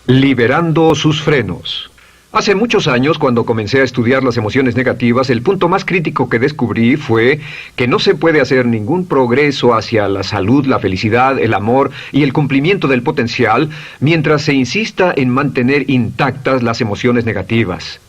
Liberando sus frenos. Hace muchos años, cuando comencé a estudiar las emociones negativas, el punto más crítico que descubrí fue que no se puede hacer ningún progreso hacia la salud, la felicidad, el amor y el cumplimiento del potencial mientras se insista en mantener intactas las emociones negativas.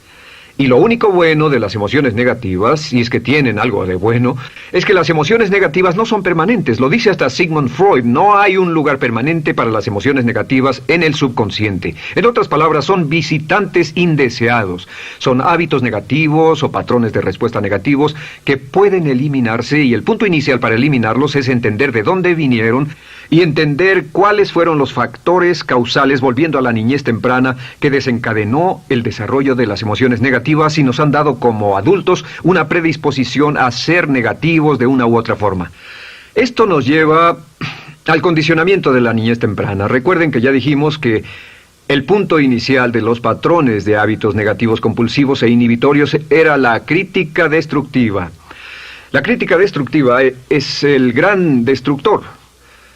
Y lo único bueno de las emociones negativas, si es que tienen algo de bueno, es que las emociones negativas no son permanentes. Lo dice hasta Sigmund Freud, no hay un lugar permanente para las emociones negativas en el subconsciente. En otras palabras, son visitantes indeseados. Son hábitos negativos o patrones de respuesta negativos que pueden eliminarse, y el punto inicial para eliminarlos es entender de dónde vinieron y entender cuáles fueron los factores causales, volviendo a la niñez temprana, que desencadenó el desarrollo de las emociones negativas y nos han dado como adultos una predisposición a ser negativos de una u otra forma. Esto nos lleva al condicionamiento de la niñez temprana. Recuerden que ya dijimos que el punto inicial de los patrones de hábitos negativos compulsivos e inhibitorios era la crítica destructiva. La crítica destructiva es el gran destructor.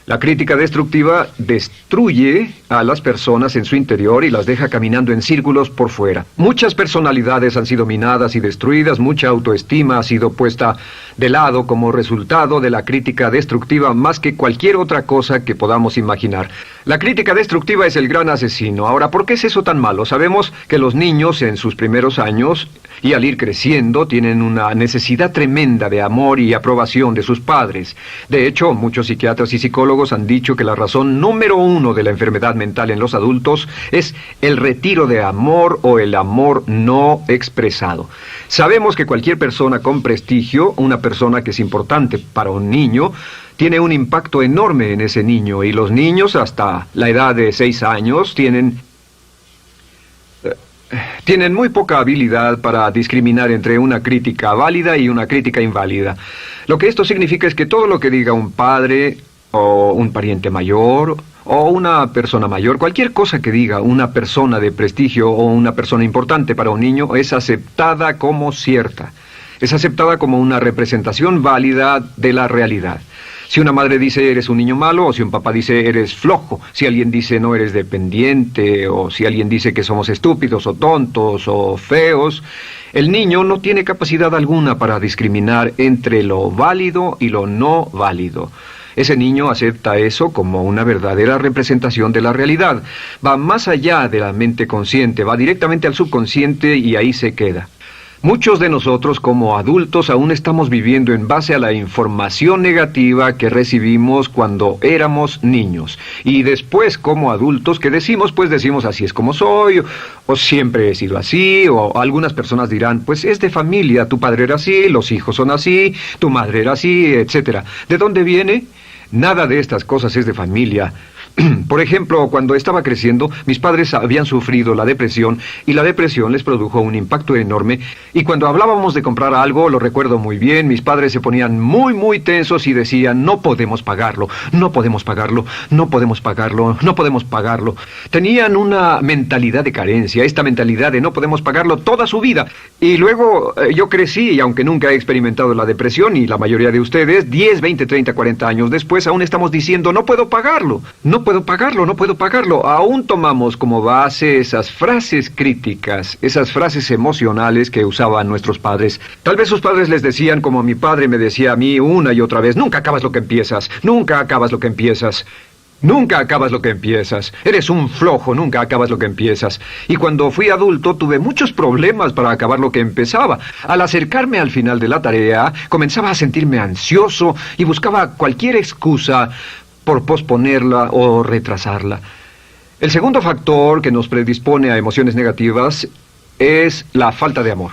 La crítica destructiva destruye a las personas en su interior y las deja caminando en círculos por fuera. Muchas personalidades han sido minadas y destruidas, mucha autoestima ha sido puesta de lado como resultado de la crítica destructiva más que cualquier otra cosa que podamos imaginar. La crítica destructiva es el gran asesino. Ahora, ¿por qué es eso tan malo? Sabemos que los niños en sus primeros años y al ir creciendo tienen una necesidad tremenda de amor y aprobación de sus padres. De hecho, muchos psiquiatras y psicólogos han dicho que la razón número uno de la enfermedad mental en los adultos es el retiro de amor o el amor no expresado. Sabemos que cualquier persona con prestigio, una persona que es importante para un niño, tiene un impacto enorme en ese niño, y los niños hasta la edad de 6 años tienen muy poca habilidad para discriminar entre una crítica válida y una crítica inválida. Lo que esto significa es que todo lo que diga un padre o un pariente mayor o una persona mayor, cualquier cosa que diga una persona de prestigio o una persona importante para un niño es aceptada como cierta. Es aceptada como una representación válida de la realidad. Si una madre dice eres un niño malo, o si un papá dice eres flojo, si alguien dice no eres dependiente, o si alguien dice que somos estúpidos o tontos o feos, el niño no tiene capacidad alguna para discriminar entre lo válido y lo no válido. Ese niño acepta eso como una verdadera representación de la realidad. Va más allá de la mente consciente, va directamente al subconsciente y ahí se queda. Muchos de nosotros como adultos aún estamos viviendo en base a la información negativa que recibimos cuando éramos niños. Y después como adultos, ¿qué decimos? Pues decimos así es como soy, o siempre he sido así, o algunas personas dirán, pues es de familia, tu padre era así, los hijos son así, tu madre era así, etc. ¿De dónde viene? Nada de estas cosas es de familia. Por ejemplo, cuando estaba creciendo, mis padres habían sufrido la depresión y la depresión les produjo un impacto enorme. Y cuando hablábamos de comprar algo, lo recuerdo muy bien, mis padres se ponían muy tensos y decían, no podemos pagarlo, no podemos pagarlo, no podemos pagarlo, no podemos pagarlo. Tenían una mentalidad de carencia, esta mentalidad de no podemos pagarlo toda su vida. Y luego yo crecí y aunque nunca he experimentado la depresión, y la mayoría de ustedes, 10, 20, 30, 40 años después, aún estamos diciendo, no puedo pagarlo, no puedo pagarlo, no puedo pagarlo. Aún tomamos como base esas frases críticas, esas frases emocionales que usaban nuestros padres. Tal vez sus padres les decían, como mi padre me decía a mí una y otra vez, nunca acabas lo que empiezas, nunca acabas lo que empiezas. Nunca acabas lo que empiezas. Eres un flojo, nunca acabas lo que empiezas. Y cuando fui adulto tuve muchos problemas para acabar lo que empezaba. Al acercarme al final de la tarea, comenzaba a sentirme ansioso y buscaba cualquier excusa por posponerla o retrasarla. El segundo factor que nos predispone a emociones negativas es la falta de amor.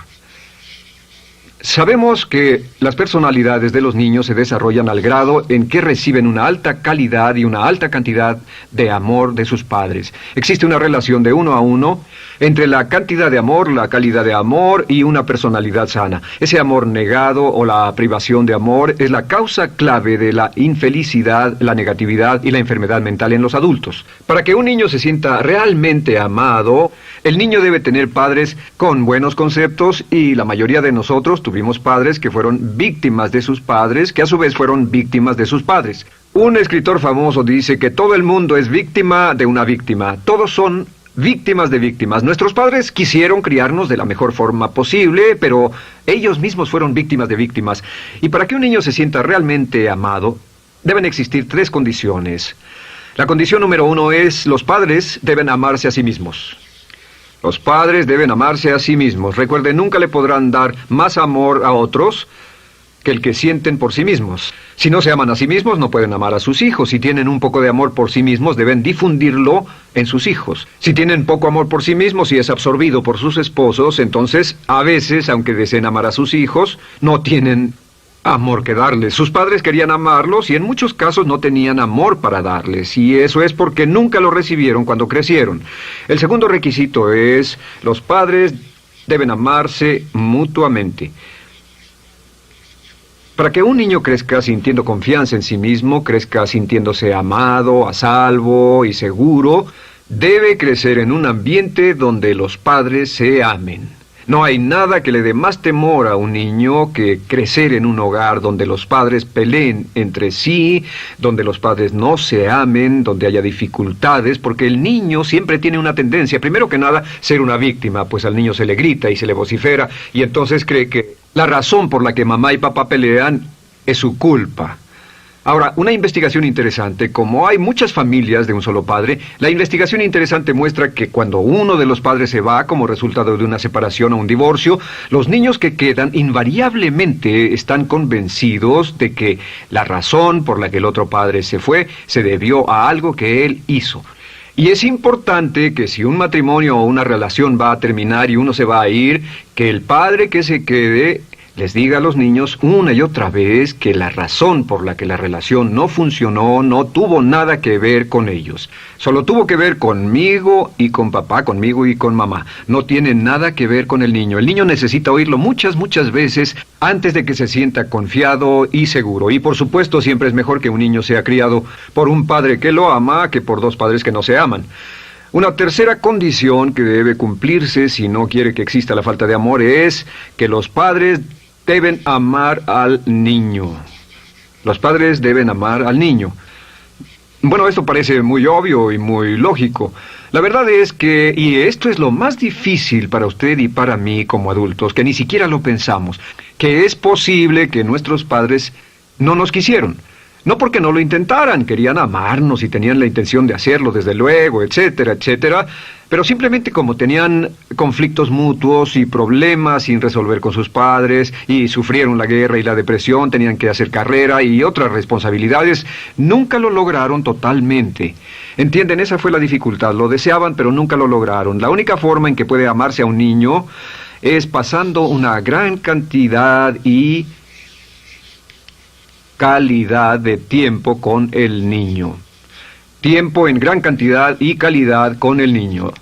Sabemos que las personalidades de los niños se desarrollan al grado en que reciben una alta calidad y una alta cantidad de amor de sus padres. Existe una relación de 1 a 1 entre la cantidad de amor, la calidad de amor y una personalidad sana. Ese amor negado o la privación de amor es la causa clave de la infelicidad, la negatividad y la enfermedad mental en los adultos. Para que un niño se sienta realmente amado, el niño debe tener padres con buenos conceptos, y la mayoría de nosotros tuvimos padres que fueron víctimas de sus padres, que a su vez fueron víctimas de sus padres. Un escritor famoso dice que todo el mundo es víctima de una víctima. Todos son víctimas de víctimas. Nuestros padres quisieron criarnos de la mejor forma posible, pero ellos mismos fueron víctimas de víctimas. Y para que un niño se sienta realmente amado, deben existir 3 condiciones. La condición número 1 es: los padres deben amarse a sí mismos. Los padres deben amarse a sí mismos. Recuerden, nunca le podrán dar más amor a otros que el que sienten por sí mismos. Si no se aman a sí mismos, no pueden amar a sus hijos. Si tienen un poco de amor por sí mismos, deben difundirlo en sus hijos. Si tienen poco amor por sí mismos y es absorbido por sus esposos, entonces, a veces, aunque deseen amar a sus hijos, no tienen amor que darles. Sus padres querían amarlos y en muchos casos no tenían amor para darles, y eso es porque nunca lo recibieron cuando crecieron. El segundo requisito es: los padres deben amarse mutuamente. Para que un niño crezca sintiendo confianza en sí mismo, crezca sintiéndose amado, a salvo y seguro, debe crecer en un ambiente donde los padres se amen. No hay nada que le dé más temor a un niño que crecer en un hogar donde los padres peleen entre sí, donde los padres no se amen, donde haya dificultades, porque el niño siempre tiene una tendencia, primero que nada, ser una víctima, pues al niño se le grita y se le vocifera, y entonces cree que la razón por la que mamá y papá pelean es su culpa. Ahora, una investigación interesante: como hay muchas familias de un solo padre, la investigación interesante muestra que cuando uno de los padres se va como resultado de una separación o un divorcio, los niños que quedan invariablemente están convencidos de que la razón por la que el otro padre se fue se debió a algo que él hizo. Y es importante que si un matrimonio o una relación va a terminar y uno se va a ir, que el padre que se quede les diga a los niños una y otra vez que la razón por la que la relación no funcionó no tuvo nada que ver con ellos. Solo tuvo que ver conmigo y con papá, conmigo y con mamá. No tiene nada que ver con el niño. El niño necesita oírlo muchas veces antes de que se sienta confiado y seguro. Y por supuesto, siempre es mejor que un niño sea criado por un padre que lo ama que por 2 padres que no se aman. Una tercera condición que debe cumplirse si no quiere que exista la falta de amor es que los padres deben amar al niño. Los padres deben amar al niño. Bueno, esto parece muy obvio y muy lógico. La verdad es que, y esto es lo más difícil para usted y para mí como adultos, que ni siquiera lo pensamos, que es posible que nuestros padres no nos quisieron. No porque no lo intentaran, querían amarnos y tenían la intención de hacerlo, desde luego, etcétera, etcétera, pero simplemente como tenían conflictos mutuos y problemas sin resolver con sus padres, y sufrieron la guerra y la depresión, tenían que hacer carrera y otras responsabilidades, nunca lo lograron totalmente. ¿Entienden? Esa fue la dificultad. Lo deseaban, pero nunca lo lograron. La única forma en que puede amarse a un niño es pasando una gran cantidad y calidad de tiempo con el niño. Tiempo en gran cantidad y calidad con el niño.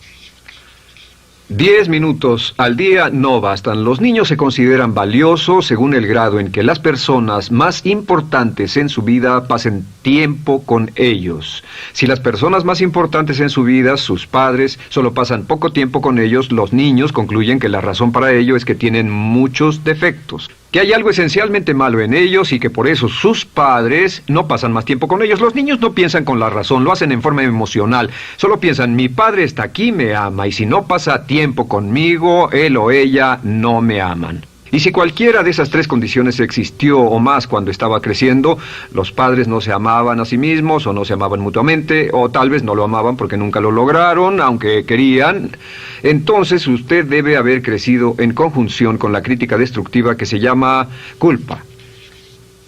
10 minutos al día no bastan. Los niños se consideran valiosos según el grado en que las personas más importantes en su vida pasen tiempo con ellos. Si las personas más importantes en su vida, sus padres, solo pasan poco tiempo con ellos, los niños concluyen que la razón para ello es que tienen muchos defectos, que hay algo esencialmente malo en ellos y que por eso sus padres no pasan más tiempo con ellos. Los niños no piensan con la razón, lo hacen en forma emocional. Solo piensan: mi padre está aquí, me ama, y si no pasa tiempo conmigo, él o ella no me aman. Y si cualquiera de esas 3 condiciones existió o más cuando estaba creciendo, los padres no se amaban a sí mismos, o no se amaban mutuamente, o tal vez no lo amaban porque nunca lo lograron, aunque querían, entonces usted debe haber crecido en conjunción con la crítica destructiva que se llama culpa.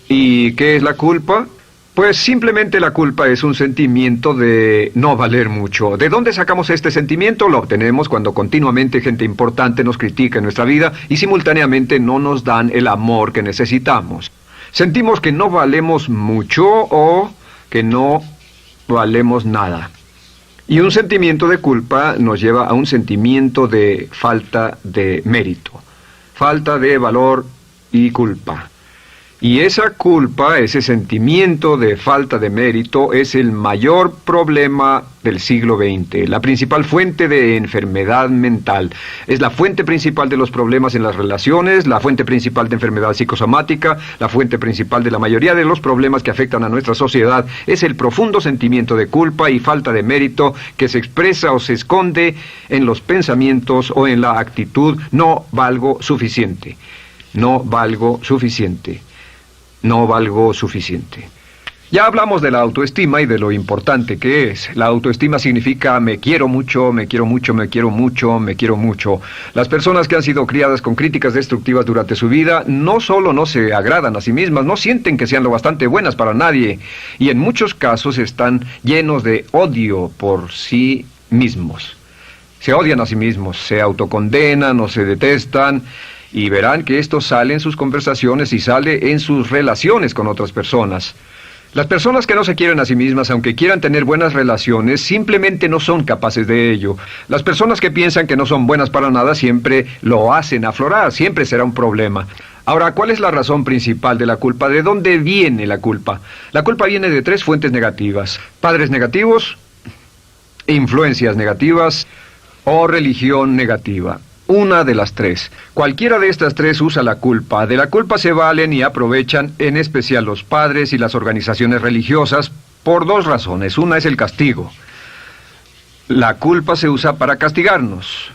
¿Y qué es la culpa? Pues simplemente la culpa es un sentimiento de no valer mucho. ¿De dónde sacamos este sentimiento? Lo obtenemos cuando continuamente gente importante nos critica en nuestra vida y simultáneamente no nos dan el amor que necesitamos. Sentimos que no valemos mucho o que no valemos nada. Y un sentimiento de culpa nos lleva a un sentimiento de falta de mérito, falta de valor y culpa. Y esa culpa, ese sentimiento de falta de mérito, es el mayor problema del siglo XX, la principal fuente de enfermedad mental. Es la fuente principal de los problemas en las relaciones, la fuente principal de enfermedad psicosomática, la fuente principal de la mayoría de los problemas que afectan a nuestra sociedad. Es el profundo sentimiento de culpa y falta de mérito que se expresa o se esconde en los pensamientos o en la actitud: no valgo suficiente, no valgo suficiente. No valgo suficiente. Ya hablamos de la autoestima y de lo importante que es. La autoestima significa me quiero mucho, me quiero mucho, me quiero mucho, me quiero mucho. Las personas que han sido criadas con críticas destructivas durante su vida no solo no se agradan a sí mismas, no sienten que sean lo bastante buenas para nadie, y en muchos casos están llenos de odio por sí mismos. Se odian a sí mismos, se autocondenan o se detestan. Y verán que esto sale en sus conversaciones y sale en sus relaciones con otras personas. Las personas que no se quieren a sí mismas, aunque quieran tener buenas relaciones, simplemente no son capaces de ello. Las personas que piensan que no son buenas para nada siempre lo hacen aflorar, siempre será un problema. Ahora, ¿cuál es la razón principal de la culpa? ¿De dónde viene la culpa? La culpa viene de 3 fuentes negativas: padres negativos, influencias negativas o religión negativa. Una de las 3. Cualquiera de estas 3 usa la culpa. De la culpa se valen y aprovechan, en especial los padres y las organizaciones religiosas, por 2 razones. Una es el castigo. La culpa se usa para castigarnos.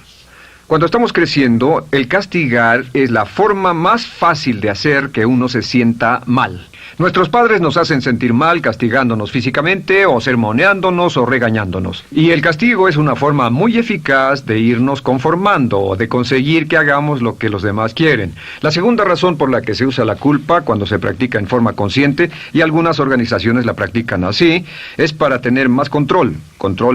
Cuando estamos creciendo, el castigar es la forma más fácil de hacer que uno se sienta mal. Nuestros padres nos hacen sentir mal castigándonos físicamente o sermoneándonos o regañándonos. Y el castigo es una forma muy eficaz de irnos conformando o de conseguir que hagamos lo que los demás quieren. La segunda razón por la que se usa la culpa cuando se practica en forma consciente, y algunas organizaciones la practican así, es para tener más control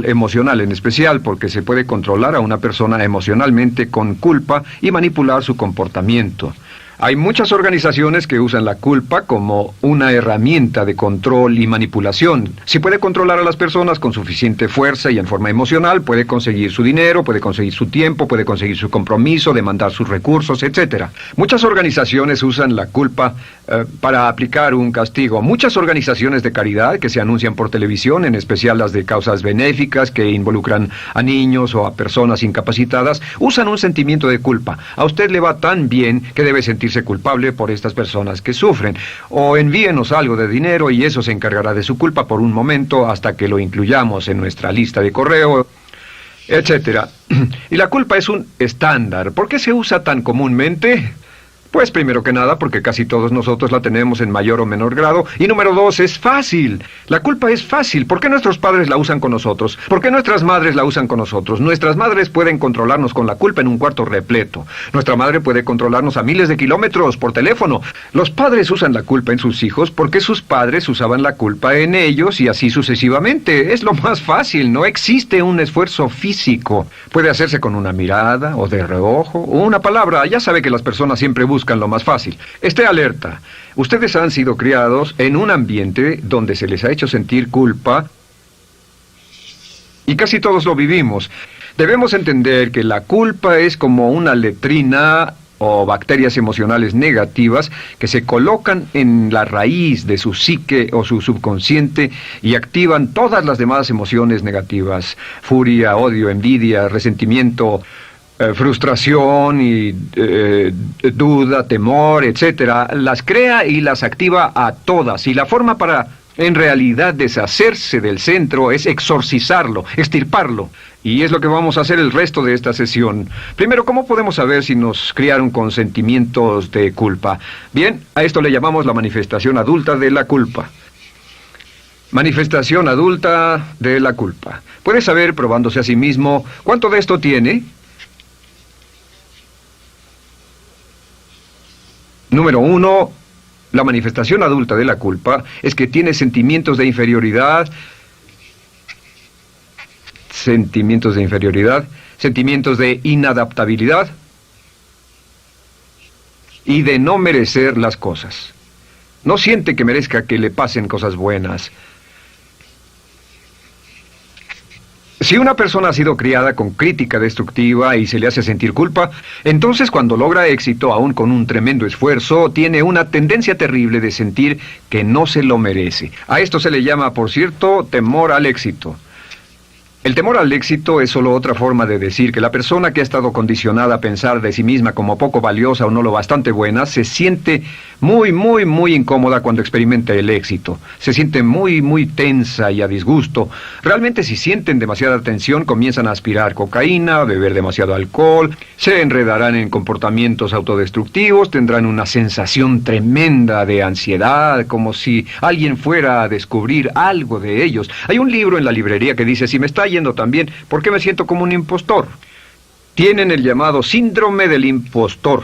emocional en especial, porque se puede controlar a una persona emocionalmente con culpa y manipular su comportamiento. Hay muchas organizaciones que usan la culpa como una herramienta de control y manipulación. Si puede controlar a las personas con suficiente fuerza y en forma emocional, puede conseguir su dinero, puede conseguir su tiempo, puede conseguir su compromiso, demandar sus recursos, etc. Muchas organizaciones usan la culpa para aplicar un castigo. Muchas organizaciones de caridad que se anuncian por televisión, en especial las de causas benéficas que involucran a niños o a personas incapacitadas, usan un sentimiento de culpa. A usted le va tan bien que debe sentirse culpable por estas personas que sufren. O envíenos algo de dinero y eso se encargará de su culpa por un momento hasta que lo incluyamos en nuestra lista de correo, etcétera. Y la culpa es un estándar. ¿Por qué se usa tan comúnmente? Pues primero que nada porque casi todos nosotros la tenemos en mayor o menor grado. Y número 2, es fácil. La culpa es fácil. ¿Por qué nuestros padres la usan con nosotros? ¿Por qué nuestras madres la usan con nosotros? Nuestras madres pueden controlarnos con la culpa en un cuarto repleto. Nuestra madre puede controlarnos a miles de kilómetros por teléfono. Los padres usan la culpa en sus hijos porque sus padres usaban la culpa en ellos y así sucesivamente. Es lo más fácil. No existe un esfuerzo físico. Puede hacerse con una mirada o de reojo o una palabra. Ya sabe que las personas siempre buscan lo más fácil. Esté alerta. Ustedes han sido criados en un ambiente donde se les ha hecho sentir culpa y casi todos lo vivimos. Debemos entender que la culpa es como una letrina o bacterias emocionales negativas que se colocan en la raíz de su psique o su subconsciente y activan todas las demás emociones negativas: furia, odio, envidia, resentimiento, frustración y duda, temor, etcétera. Las crea y las activa a todas. Y la forma para, en realidad, deshacerse del centro es exorcizarlo, extirparlo. Y es lo que vamos a hacer el resto de esta sesión. Primero, ¿cómo podemos saber si nos criaron con sentimientos de culpa? Bien, a esto le llamamos la manifestación adulta de la culpa. Manifestación adulta de la culpa. Puede saber, probándose a sí mismo, ¿cuánto de esto tiene? Número 1, la manifestación adulta de la culpa es que tiene sentimientos de inferioridad, sentimientos de inadaptabilidad y de no merecer las cosas. No siente que merezca que le pasen cosas buenas. Si una persona ha sido criada con crítica destructiva y se le hace sentir culpa, entonces cuando logra éxito, aún con un tremendo esfuerzo, tiene una tendencia terrible de sentir que no se lo merece. A esto se le llama, por cierto, temor al éxito. El temor al éxito es solo otra forma de decir que la persona que ha estado condicionada a pensar de sí misma como poco valiosa o no lo bastante buena, se siente muy incómoda cuando experimenta el éxito. Se siente muy tensa y a disgusto. Realmente si sienten demasiada tensión, comienzan a aspirar cocaína, a beber demasiado alcohol, se enredarán en comportamientos autodestructivos, tendrán una sensación tremenda de ansiedad, como si alguien fuera a descubrir algo de ellos. Hay un libro en la librería que dice, si me está yendo tan bien, ¿por qué me siento como un impostor? Tienen el llamado síndrome del impostor.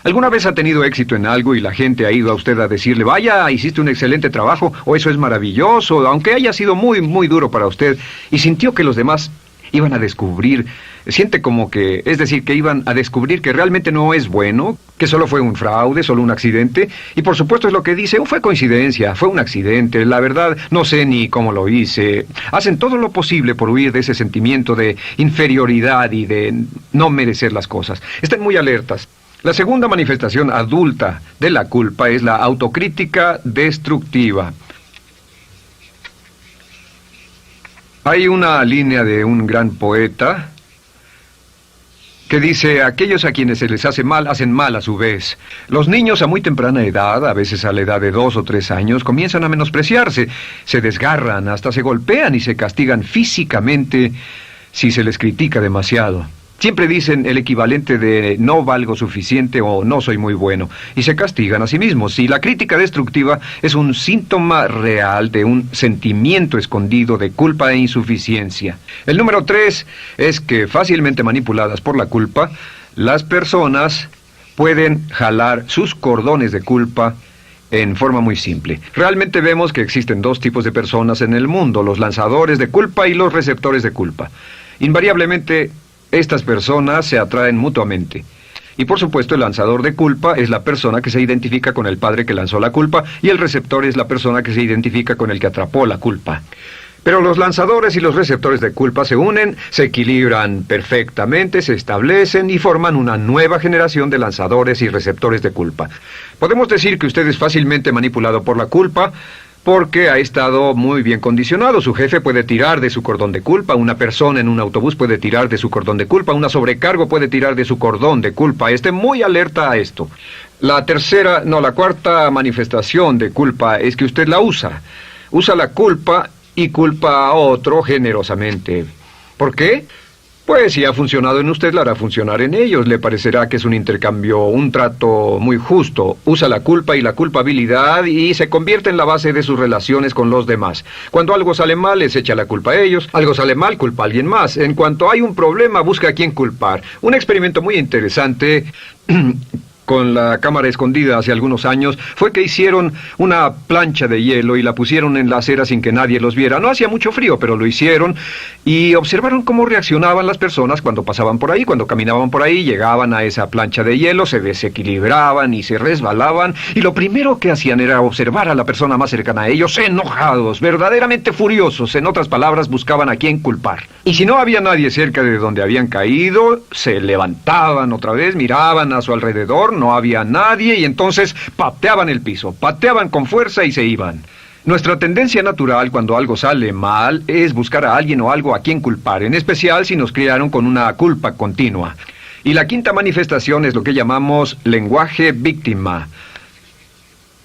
¿Alguna vez ha tenido éxito en algo y la gente ha ido a usted a decirle, vaya, hiciste un excelente trabajo, o eso es maravilloso, aunque haya sido muy duro para usted, y sintió que los demás iban a descubrir, siente como que, es decir, que iban a descubrir que realmente no es bueno, que solo fue un fraude, solo un accidente, y por supuesto es lo que dice, fue coincidencia, fue un accidente, la verdad, no sé ni cómo lo hice. Hacen todo lo posible por huir de ese sentimiento de inferioridad y de no merecer las cosas. Estén muy alertas. La segunda manifestación adulta de la culpa es la autocrítica destructiva. Hay una línea de un gran poeta que dice, aquellos a quienes se les hace mal, hacen mal a su vez. Los niños a muy temprana edad, a veces a la edad de 2 o 3 años, comienzan a menospreciarse, se desgarran, hasta se golpean y se castigan físicamente si se les critica demasiado. Siempre dicen el equivalente de no valgo suficiente o no soy muy bueno, y se castigan a sí mismos. Y la crítica destructiva es un síntoma real de un sentimiento escondido de culpa e insuficiencia. El número 3 es que, fácilmente manipuladas por la culpa, las personas pueden jalar sus cordones de culpa en forma muy simple. Realmente vemos que existen 2 tipos de personas en el mundo, los lanzadores de culpa y los receptores de culpa. Invariablemente, estas personas se atraen mutuamente. Y por supuesto el lanzador de culpa es la persona que se identifica con el padre que lanzó la culpa y el receptor es la persona que se identifica con el que atrapó la culpa. Pero los lanzadores y los receptores de culpa se unen, se equilibran perfectamente, se establecen y forman una nueva generación de lanzadores y receptores de culpa. Podemos decir que usted es fácilmente manipulado por la culpa, porque ha estado muy bien condicionado. Su jefe puede tirar de su cordón de culpa, una persona en un autobús puede tirar de su cordón de culpa, una sobrecargo puede tirar de su cordón de culpa. Esté muy alerta a esto. La cuarta manifestación de culpa es que usted la usa. Usa la culpa y culpa a otro generosamente. ¿Por qué? Pues si ha funcionado en usted, la hará funcionar en ellos. Le parecerá que es un intercambio, un trato muy justo. Usa la culpa y la culpabilidad y se convierte en la base de sus relaciones con los demás. Cuando algo sale mal, les echa la culpa a ellos. Algo sale mal, culpa a alguien más. En cuanto hay un problema, busca a quién culpar. Un experimento muy interesante con la cámara escondida hace algunos años, fue que hicieron una plancha de hielo y la pusieron en la acera sin que nadie los viera. No hacía mucho frío, pero lo hicieron y observaron cómo reaccionaban las personas cuando pasaban por ahí, cuando caminaban por ahí, llegaban a esa plancha de hielo, se desequilibraban y se resbalaban, y lo primero que hacían era observar a la persona más cercana a ellos, enojados, verdaderamente furiosos. En otras palabras, buscaban a quién culpar. Y si no había nadie cerca de donde habían caído, se levantaban otra vez, miraban a su alrededor, no había nadie y entonces pateaban el piso, pateaban con fuerza y se iban. Nuestra tendencia natural cuando algo sale mal es buscar a alguien o algo a quien culpar, en especial si nos criaron con una culpa continua. Y la quinta manifestación es lo que llamamos lenguaje víctima.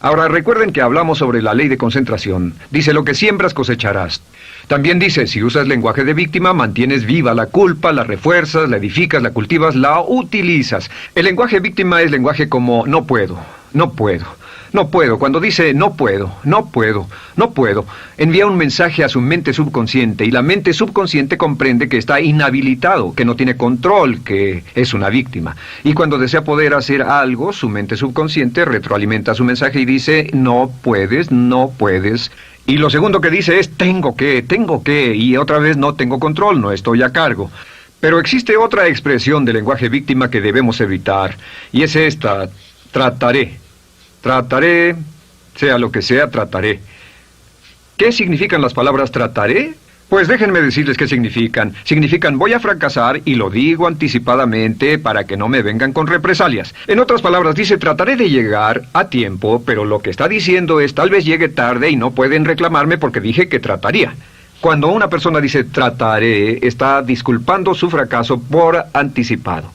Ahora recuerden que hablamos sobre la ley de concentración. Dice, lo que siembras cosecharás. También dice, si usas lenguaje de víctima, mantienes viva la culpa, la refuerzas, la edificas, la cultivas, la utilizas. El lenguaje víctima es lenguaje como no puedo, no puedo, no puedo. Cuando dice no puedo, no puedo, no puedo, envía un mensaje a su mente subconsciente y la mente subconsciente comprende que está inhabilitado, que no tiene control, que es una víctima. Y cuando desea poder hacer algo, su mente subconsciente retroalimenta su mensaje y dice no puedes, no puedes. Y lo segundo que dice es tengo que, y otra vez no tengo control, no estoy a cargo. Pero existe otra expresión del lenguaje víctima que debemos evitar, y es esta, trataré. Trataré, sea lo que sea, trataré. ¿Qué significan las palabras trataré? Pues déjenme decirles qué significan. Significan voy a fracasar y lo digo anticipadamente para que no me vengan con represalias. En otras palabras, dice trataré de llegar a tiempo, pero lo que está diciendo es tal vez llegue tarde y no pueden reclamarme porque dije que trataría. Cuando una persona dice trataré, está disculpando su fracaso por anticipado.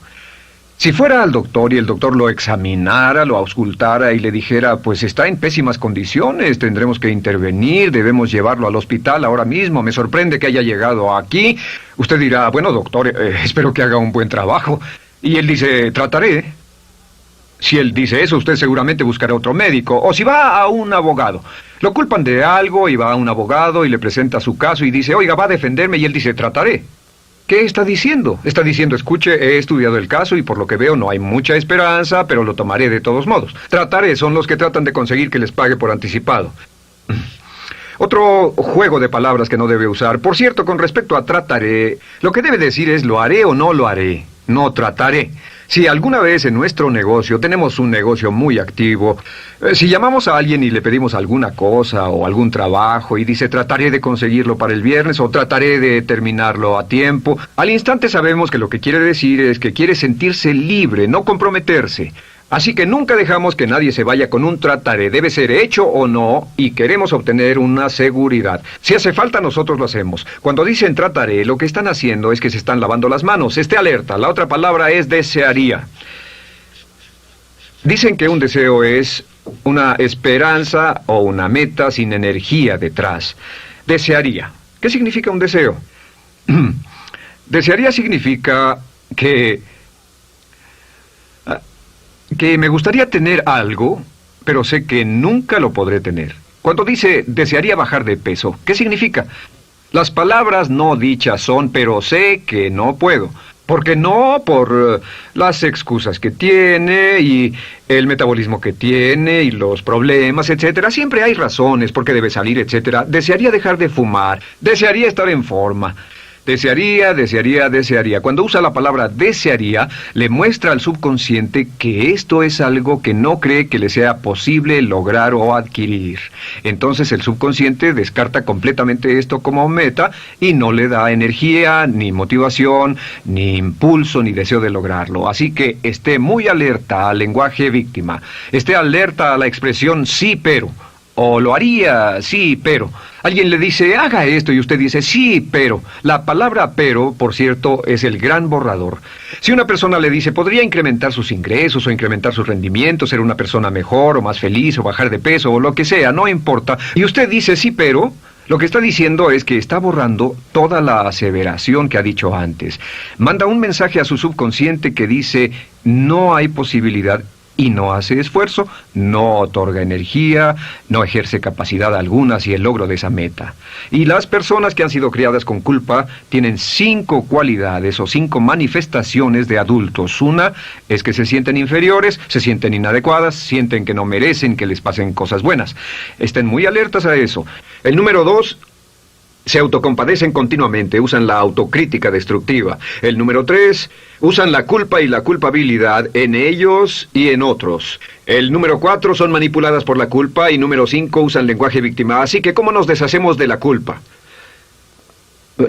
Si fuera al doctor y el doctor lo examinara, lo auscultara y le dijera, pues está en pésimas condiciones, tendremos que intervenir, debemos llevarlo al hospital ahora mismo, me sorprende que haya llegado aquí. Usted dirá, bueno doctor, espero que haga un buen trabajo. Y él dice, trataré. Si él dice eso, usted seguramente buscará otro médico. O si va a un abogado. Lo culpan de algo y va a un abogado y le presenta su caso y dice, oiga, va a defenderme, y él dice, trataré. ¿Qué está diciendo? Está diciendo, escuche, he estudiado el caso y por lo que veo no hay mucha esperanza, pero lo tomaré de todos modos. Trataré son los que tratan de conseguir que les pague por anticipado. Otro juego de palabras que no debe usar. Por cierto, con respecto a trataré, lo que debe decir es lo haré o no lo haré. No trataré. Si alguna vez en nuestro negocio, tenemos un negocio muy activo, si llamamos a alguien y le pedimos alguna cosa o algún trabajo y dice trataré de conseguirlo para el viernes o trataré de terminarlo a tiempo, al instante sabemos que lo que quiere decir es que quiere sentirse libre, no comprometerse. Así que nunca dejamos que nadie se vaya con un trataré, debe ser hecho o no, y queremos obtener una seguridad. Si hace falta, nosotros lo hacemos. Cuando dicen trataré, lo que están haciendo es que se están lavando las manos. Esté alerta, la otra palabra es desearía. Dicen que un deseo es una esperanza o una meta sin energía detrás. Desearía. ¿Qué significa un deseo? Desearía significa que me gustaría tener algo, pero sé que nunca lo podré tener. Cuando dice desearía bajar de peso, ¿qué significa? Las palabras no dichas son, pero sé que no puedo. Porque no por las excusas que tiene y el metabolismo que tiene y los problemas, etcétera. Siempre hay razones por qué debe salir, etcétera. Desearía dejar de fumar, desearía estar en forma. Desearía, desearía, desearía. Cuando usa la palabra desearía, le muestra al subconsciente que esto es algo que no cree que le sea posible lograr o adquirir. Entonces el subconsciente descarta completamente esto como meta y no le da energía, ni motivación, ni impulso, ni deseo de lograrlo. Así que esté muy alerta al lenguaje víctima. Esté alerta a la expresión sí, pero. O lo haría, sí, pero. Alguien le dice, haga esto, y usted dice, sí, pero. La palabra pero, por cierto, es el gran borrador. Si una persona le dice, podría incrementar sus ingresos o incrementar su rendimiento, ser una persona mejor o más feliz o bajar de peso o lo que sea, no importa. Y usted dice, sí, pero. Lo que está diciendo es que está borrando toda la aseveración que ha dicho antes. Manda un mensaje a su subconsciente que dice, no hay posibilidad. Y no hace esfuerzo, no otorga energía, no ejerce capacidad alguna hacia el logro de esa meta. Y las personas que han sido criadas con culpa tienen 5 cualidades o 5 manifestaciones de adultos. Una es que se sienten inferiores, se sienten inadecuadas, sienten que no merecen que les pasen cosas buenas. Estén muy alertas a eso. El número 2... se autocompadecen continuamente, usan la autocrítica destructiva. El número 3, usan la culpa y la culpabilidad en ellos y en otros. El número 4, son manipuladas por la culpa. Y número 5, usan lenguaje víctima. Así que, ¿cómo nos deshacemos de la culpa?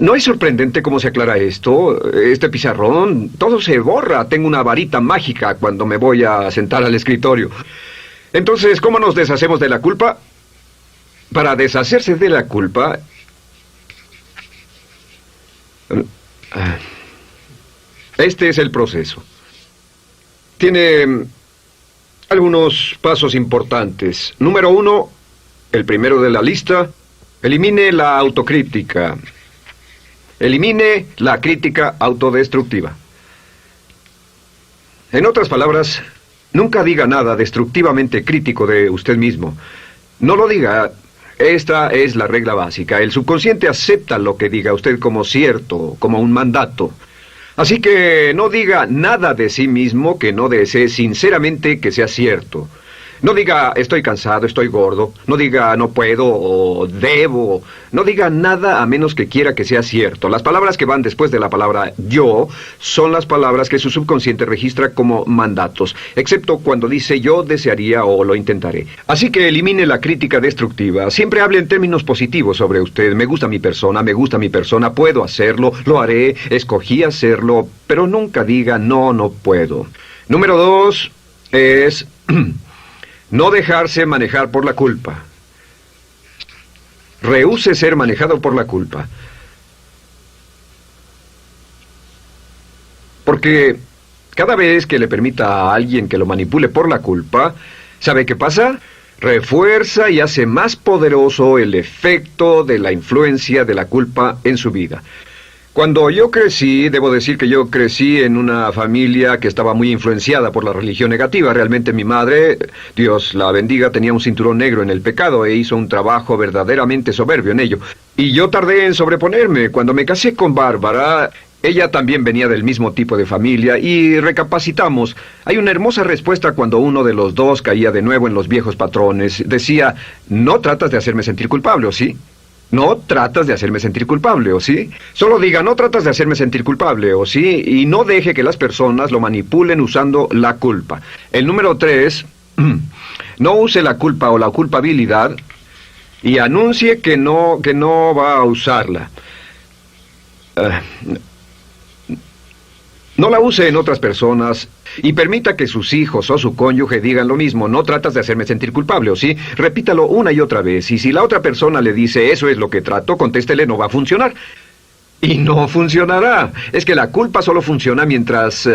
¿No es sorprendente cómo se aclara esto? Este pizarrón, todo se borra. Tengo una varita mágica cuando me voy a sentar al escritorio. Entonces, ¿cómo nos deshacemos de la culpa? Para deshacerse de la culpa... este es el proceso. Tiene algunos pasos importantes. Número 1, el primero de la lista, elimine la autocrítica. Elimine la crítica autodestructiva. En otras palabras, nunca diga nada destructivamente crítico de usted mismo. No lo diga. Esta es la regla básica. El subconsciente acepta lo que diga usted como cierto, como un mandato. Así que no diga nada de sí mismo que no desee sinceramente que sea cierto. No diga estoy cansado, estoy gordo. No diga no puedo o debo. No diga nada a menos que quiera que sea cierto. Las palabras que van después de la palabra yo son las palabras que su subconsciente registra como mandatos, excepto cuando dice yo desearía o lo intentaré. Así que elimine la crítica destructiva. Siempre hable en términos positivos sobre usted. Me gusta mi persona, puedo hacerlo, lo haré, escogí hacerlo, pero nunca diga no, no puedo. Número 2 es no dejarse manejar por la culpa. Rehúse ser manejado por la culpa. Porque cada vez que le permita a alguien que lo manipule por la culpa, ¿sabe qué pasa? Refuerza y hace más poderoso el efecto de la influencia de la culpa en su vida. Cuando yo crecí, debo decir que yo crecí en una familia que estaba muy influenciada por la religión negativa. Realmente mi madre, Dios la bendiga, tenía un cinturón negro en el pecado e hizo un trabajo verdaderamente soberbio en ello. Y yo tardé en sobreponerme. Cuando me casé con Bárbara, ella también venía del mismo tipo de familia y recapacitamos. Hay una hermosa respuesta cuando uno de los dos caía de nuevo en los viejos patrones. Decía, no tratas de hacerme sentir culpable, ¿o sí? No tratas de hacerme sentir culpable, ¿o sí? Solo diga, no tratas de hacerme sentir culpable, ¿o sí? Y no deje que las personas lo manipulen usando la culpa. El número 3, no use la culpa o la culpabilidad y anuncie que no va a usarla. No la use en otras personas y permita que sus hijos o su cónyuge digan lo mismo. No tratas de hacerme sentir culpable, ¿o sí? Repítalo una y otra vez. Y si la otra persona le dice, eso es lo que trato, contéstele, no va a funcionar. Y no funcionará. Es que la culpa solo funciona mientras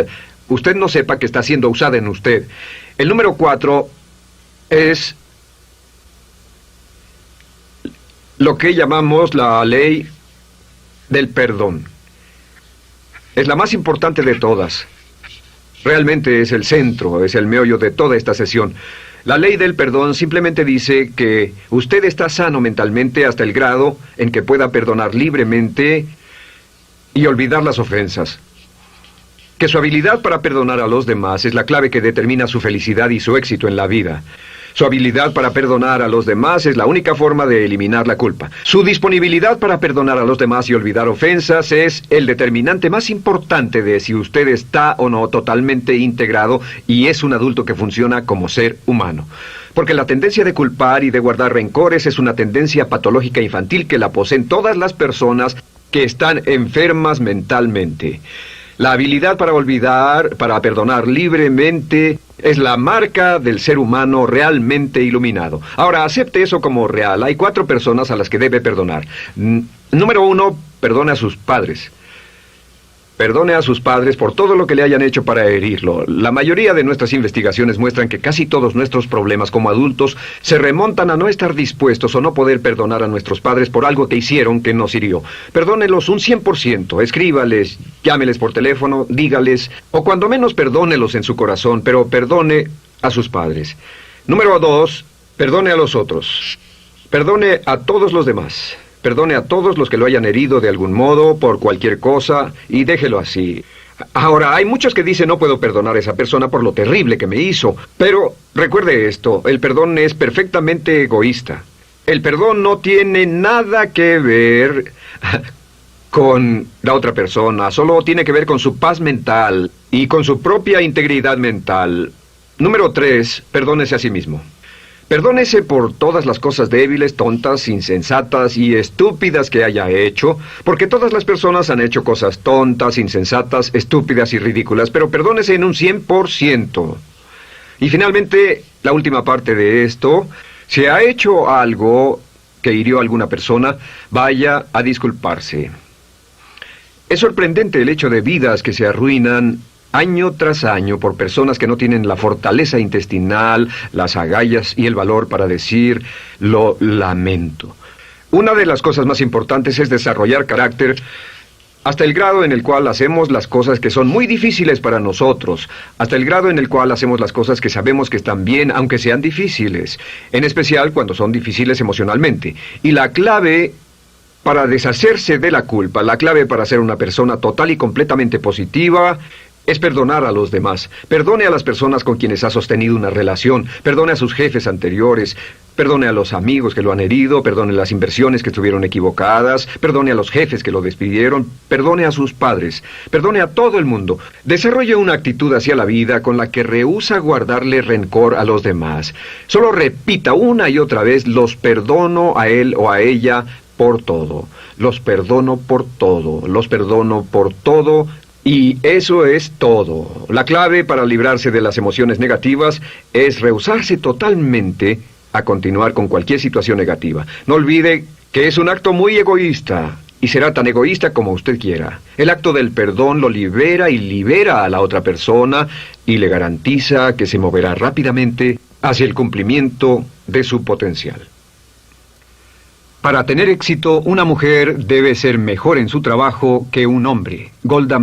usted no sepa que está siendo usada en usted. El número 4 es lo que llamamos la ley del perdón. Es la más importante de todas. Realmente es el centro, es el meollo de toda esta sesión. La ley del perdón simplemente dice que usted está sano mentalmente hasta el grado en que pueda perdonar libremente y olvidar las ofensas. Que su habilidad para perdonar a los demás es la clave que determina su felicidad y su éxito en la vida. Su habilidad para perdonar a los demás es la única forma de eliminar la culpa. Su disponibilidad para perdonar a los demás y olvidar ofensas es el determinante más importante de si usted está o no totalmente integrado y es un adulto que funciona como ser humano. Porque la tendencia de culpar y de guardar rencores es una tendencia patológica infantil que la poseen todas las personas que están enfermas mentalmente. La habilidad para olvidar, para perdonar libremente, es la marca del ser humano realmente iluminado. Ahora, acepte eso como real. Hay 4 personas a las que debe perdonar. Número 1, perdone a sus padres. Perdone a sus padres por todo lo que le hayan hecho para herirlo. La mayoría de nuestras investigaciones muestran que casi todos nuestros problemas como adultos se remontan a no estar dispuestos o no poder perdonar a nuestros padres por algo que hicieron que nos hirió. Perdónelos un 100%, escríbales, llámeles por teléfono, dígales, o cuando menos perdónelos en su corazón, pero perdone a sus padres. Número 2, perdone a los otros. Perdone a todos los demás. Perdone a todos los que lo hayan herido de algún modo, por cualquier cosa, y déjelo así. Ahora, hay muchos que dicen no puedo perdonar a esa persona por lo terrible que me hizo. Pero recuerde esto, el perdón es perfectamente egoísta. El perdón no tiene nada que ver con la otra persona, solo tiene que ver con su paz mental y con su propia integridad mental. Número 3, perdónese a sí mismo. Perdónese por todas las cosas débiles, tontas, insensatas y estúpidas que haya hecho, porque todas las personas han hecho cosas tontas, insensatas, estúpidas y ridículas, pero perdónese en un 100%. Y finalmente, la última parte de esto, si ha hecho algo que hirió a alguna persona, vaya a disculparse. Es sorprendente el hecho de vidas que se arruinan año tras año por personas que no tienen la fortaleza intestinal, las agallas y el valor para decir lo lamento. Una de las cosas más importantes es desarrollar carácter hasta el grado en el cual hacemos las cosas que son muy difíciles para nosotros, hasta el grado en el cual hacemos las cosas que sabemos que están bien, aunque sean difíciles, en especial cuando son difíciles emocionalmente. Y la clave para deshacerse de la culpa, la clave para ser una persona total y completamente positiva, es perdonar a los demás. Perdone a las personas con quienes ha sostenido una relación. Perdone a sus jefes anteriores. Perdone a los amigos que lo han herido. Perdone las inversiones que estuvieron equivocadas. Perdone a los jefes que lo despidieron. Perdone a sus padres. Perdone a todo el mundo. Desarrolle una actitud hacia la vida con la que rehúsa guardarle rencor a los demás. Solo repita una y otra vez: los perdono a él o a ella por todo. Los perdono por todo. Los perdono por todo. Y eso es todo. La clave para librarse de las emociones negativas es rehusarse totalmente a continuar con cualquier situación negativa. No olvide que es un acto muy egoísta, y será tan egoísta como usted quiera. El acto del perdón lo libera y libera a la otra persona y le garantiza que se moverá rápidamente hacia el cumplimiento de su potencial. Para tener éxito, una mujer debe ser mejor en su trabajo que un hombre. Golda